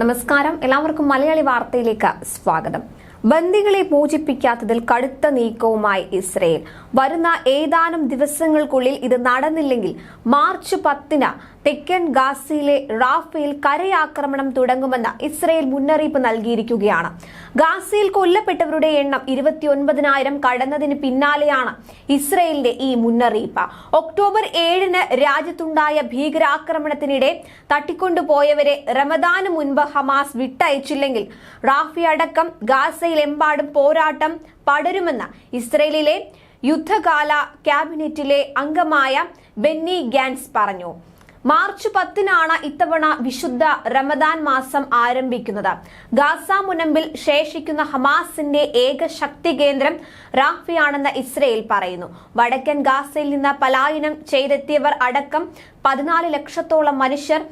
നമസ്കാരം, എല്ലാവർക്കും മലയാളി വാർത്തയിലേക്ക് സ്വാഗതം. ബന്ദികളെ മോചിപ്പിക്കാത്തതിൽ കടുത്ത നീക്കവുമായി ഇസ്രയേൽ. വരുന്ന ഏതാനും ദിവസങ്ങൾക്കുള്ളിൽ ഇത് നടന്നില്ലെങ്കിൽ മാർച്ച് 10-ന് തെക്കൻ ഗാസയിലെ റാഫയിൽ കരയാക്രമണം തുടങ്ങുമെന്ന് ഇസ്രയേൽ മുന്നറിയിപ്പ് നൽകിയിരിക്കുകയാണ്. ഗാസയിൽ കൊല്ലപ്പെട്ടവരുടെ എണ്ണം 29,000 കടന്നതിന് പിന്നാലെയാണ് ഇസ്രയേലിന്റെ ഈ മുന്നറിയിപ്പ്. ഒക്ടോബർ 7-ന് രാജ്യത്തുണ്ടായ ഭീകരാക്രമണത്തിനിടെ തട്ടിക്കൊണ്ടുപോയവരെ റമദാന് മുൻപ് ഹമാസ് വിട്ടയച്ചില്ലെങ്കിൽ റാഫി അടക്കം ഗാസയിലെമ്പാടും പോരാട്ടം പടരുമെന്ന് ഇസ്രയേലിലെ യുദ്ധകാല ക്യാബിനറ്റിലെ അംഗമായ ബെന്നി ഗാൻസ് പറഞ്ഞു. മാർച്ച് 10-നാണ് ഇത്തവണ വിശുദ്ധ റമദാൻ മാസം ആരംഭിക്കുന്നത്. ഗാസ മുനമ്പിൽ ശേഷിക്കുന്ന ഹമാസിന്റെ ഏക ശക്തി കേന്ദ്രം റാഫിയാണെന്ന് ഇസ്രയേൽ പറയുന്നു. വടക്കൻ ഗാസയിൽ നിന്ന് പലായനം ചെയ്തെത്തിയവർ അടക്കം 14 ലക്ഷത്തോളം മനുഷ്യർ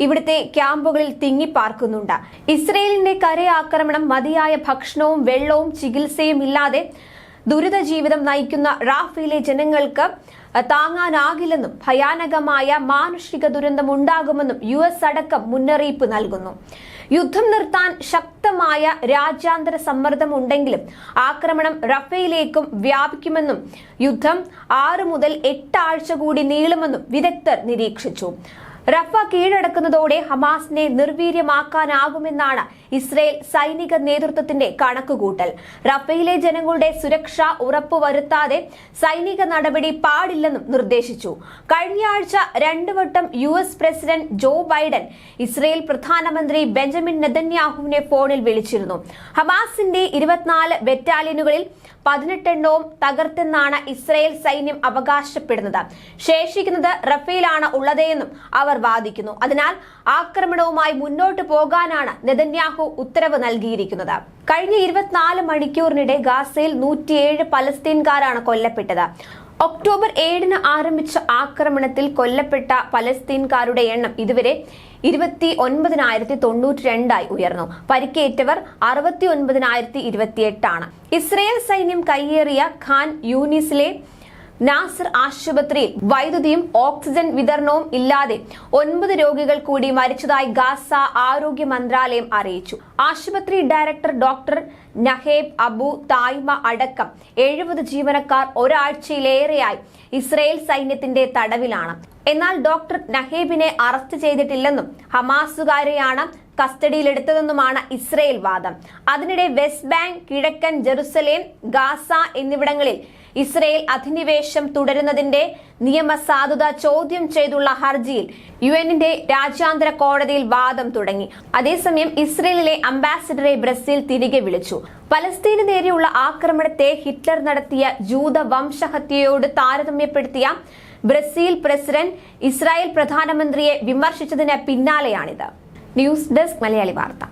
ഇവിടുത്തെ ക്യാമ്പുകളിൽ തിങ്ങിപ്പാർക്കുന്നുണ്ട്. ഇസ്രയേലിന്റെ കരയാക്രമണം മതിയായ ഭക്ഷണവും വെള്ളവും ചികിത്സയും ഇല്ലാതെ ദുരിത ജീവിതം നയിക്കുന്ന റാഫയിലെ ജനങ്ങൾക്ക് താങ്ങാനാകില്ലെന്നും ഭയാനകമായ മാനുഷിക ദുരന്തം ഉണ്ടാകുമെന്നും US അടക്കം മുന്നറിയിപ്പ് നൽകുന്നു. യുദ്ധം നിർത്താൻ ശക്തമായ രാജ്യാന്തര സമ്മർദ്ദം ഉണ്ടെങ്കിലും ആക്രമണം റഫയിലേക്കും വ്യാപിക്കുമെന്നും യുദ്ധം 6 മുതൽ 8 ആഴ്ച കൂടി നീളുമെന്നും വിദഗ്ധർ നിരീക്ഷിച്ചു. റഫ കീഴടക്കുന്നതോടെ ഹമാസിനെ നിർവീര്യമാക്കാനാകുമെന്നാണ് ഇസ്രയേൽ സൈനിക നേതൃത്വത്തിന്റെ കണക്കുകൂട്ടൽ. റഫയിലെ ജനങ്ങളുടെ സുരക്ഷ ഉറപ്പുവരുത്താതെ സൈനിക നടപടി പാടില്ലെന്നും നിർദ്ദേശിച്ചു. കഴിഞ്ഞ ആഴ്ച 2 വട്ടം US president Joe Biden Israel പ്രധാനമന്ത്രി ബെഞ്ചമിൻ നെതന്യാഹുവിനെ ഫോണിൽ വിളിച്ചിരുന്നു. ഹമാസിന്റെ 24 ബറ്റാലിയനുകളിൽ 18 എണ്ണവും തകർത്തെന്നാണ് ഇസ്രയേൽ സൈന്യം അവകാശപ്പെടുന്നത്. ശേഷിക്കുന്നത് റഫയിലാണ് ഉള്ളതെന്നും അവർ വാദിക്കുന്നു. അതിനാൽ ആക്രമണവുമായി മുന്നോട്ട് പോകാനാണ് നെതന്യാഹു ഉത്തരവ് നൽകിയിരിക്കുന്നത്. കഴിഞ്ഞ 24 മണിക്കൂറിനിടെ ഗാസയിൽ 107 പലസ്തീൻകാരാണ് കൊല്ലപ്പെട്ടത്. ഒക്ടോബർ 7-ന് ആരംഭിച്ച ആക്രമണത്തിൽ കൊല്ലപ്പെട്ട പലസ്തീൻകാരുടെ എണ്ണം ഇതുവരെ 29,092 ഉയർന്നു. പരിക്കേറ്റവർ 69,028 ആണ്. ഇസ്രയേൽ സൈന്യം കയ്യേറിയ ഖാൻ യൂനിസിലെ നാസർ ആശുപത്രിയിൽ വൈദ്യുതിയും ഓക്സിജൻ വിതരണവും ഇല്ലാതെ 9 രോഗികൾ കൂടി മരിച്ചതായി ഗാസ ആരോഗ്യ മന്ത്രാലയം അറിയിച്ചു. ആശുപത്രി ഡയറക്ടർ ഡോക്ടർ നഹേബ് അബു തായ്മ അടക്കം 70 ജീവനക്കാർ ഒരാഴ്ചയിലേറെയായി ഇസ്രയേൽ സൈന്യത്തിന്റെ തടവിലാണ്. എന്നാൽ ഡോക്ടർ നഹേബിനെ അറസ്റ്റ് ചെയ്തിട്ടില്ലെന്നും ഹമാസുകാരെയാണ് കസ്റ്റഡിയിലെടുത്തതെന്നുമാണ് ഇസ്രയേൽ വാദം. അതിനിടെ വെസ്റ്റ് ബാങ്ക്, കിഴക്കൻ ജെറുസലേം, ഗാസ എന്നിവിടങ്ങളിൽ ഇസ്രയേൽ അധിനിവേശം തുടരുന്നതിന്റെ നിയമസാധുത ചോദ്യം ചെയ്തുള്ള ഹർജിയിൽ UN-ന്റെ രാജ്യാന്തര കോടതിയിൽ വാദം തുടങ്ങി. അതേസമയം ഇസ്രയേലിലെ അംബാസിഡറെ ബ്രസീൽ തിരികെ വിളിച്ചു. പലസ്തീന് നേരെയുള്ള ആക്രമണത്തെ ഹിറ്റ്ലർ നടത്തിയ ജൂത വംശഹത്യയോട് താരതമ്യപ്പെടുത്തിയ ബ്രസീൽ പ്രസിഡന്റ് ഇസ്രായേൽ പ്രധാനമന്ത്രിയെ വിമർശിച്ചതിന് പിന്നാലെയാണിത്. ന്യൂസ് ഡെസ്ക് മലയാളി വാർത്ത.